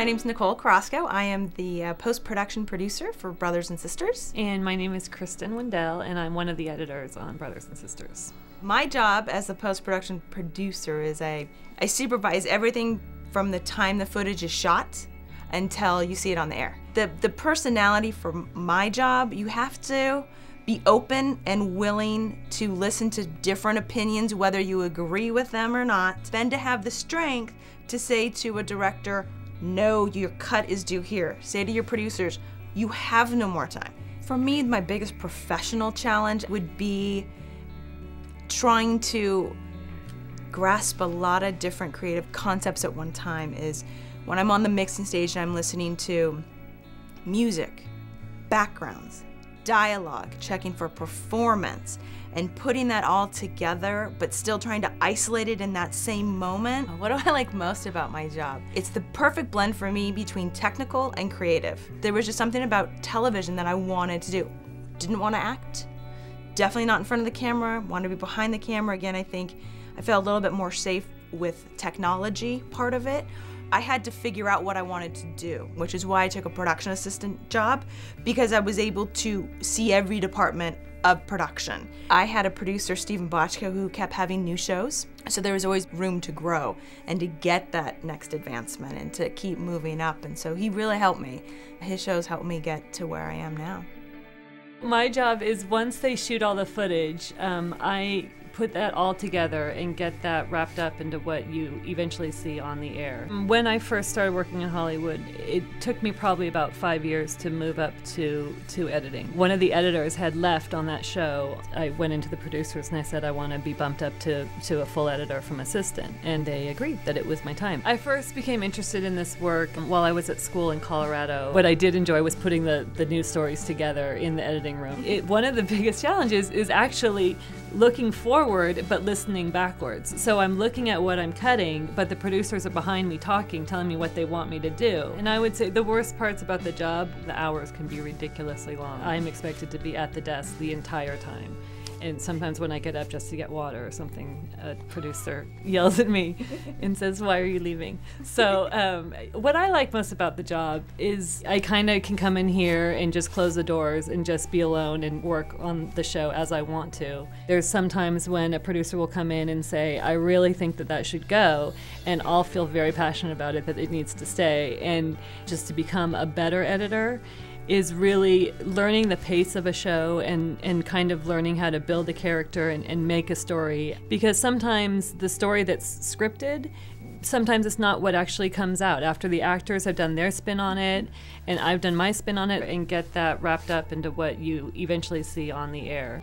my name's Nicole Carrasco. I am the post-production producer for Brothers and Sisters. And my name is Kristen Wendell, and I'm one of the editors on Brothers and Sisters. My job as the post-production producer is I supervise everything from the time the footage is shot until you see it on the air. The personality for my job, you have to be open and willing to listen to different opinions, whether you agree with them or not, then to have the strength to say to a director, no, your cut is due here. Say to your producers, you have no more time. For me, my biggest professional challenge would be trying to grasp a lot of different creative concepts at one time. Is when I'm on the mixing stage and I'm listening to music, backgrounds, dialogue, checking for performance, and putting that all together, but still trying to isolate it in that same moment. What do I like most about my job? It's the perfect blend for me between technical and creative. There was just something about television that I wanted to do. Didn't want to act, definitely not in front of the camera, wanted to be behind the camera. Again, I think I felt a little bit more safe with technology part of it. I had to figure out what I wanted to do, which is why I took a production assistant job, because I was able to see every department of production. I had a producer, Stephen Bochco, who kept having new shows, so there was always room to grow and to get that next advancement and to keep moving up, and so he really helped me. His shows helped me get to where I am now. My job is once they shoot all the footage, I put that all together and get that wrapped up into what you eventually see on the air. When I first started working in Hollywood, it took me probably about 5 years to move up to editing. One of the editors had left on that show. I went into the producers and I said I want to be bumped up to a full editor from assistant, and they agreed that it was my time. I first became interested in this work while I was at school in Colorado. What I did enjoy was putting the news stories together in the editing room. One of the biggest challenges is actually looking forward but listening backwards. So I'm looking at what I'm cutting, but the producers are behind me talking, telling me what they want me to do. And I would say the worst parts about the job, the hours can be ridiculously long. I'm expected to be at the desk the entire time. And sometimes when I get up just to get water or something, a producer yells at me and says, "Why are you leaving?" So what I like most about the job is I kind of can come in here and just close the doors and just be alone and work on the show as I want to. There's sometimes when a producer will come in and say, "I really think that should go," and I'll feel very passionate about it, that it needs to stay. And just to become a better editor is really learning the pace of a show and kind of learning how to build a character and make a story. Because sometimes the story that's scripted, sometimes it's not what actually comes out after the actors have done their spin on it and I've done my spin on it, and get that wrapped up into what you eventually see on the air.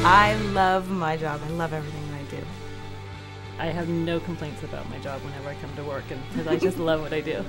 I love my job. I love everything that I do. I have no complaints about my job whenever I come to work, because I just love what I do.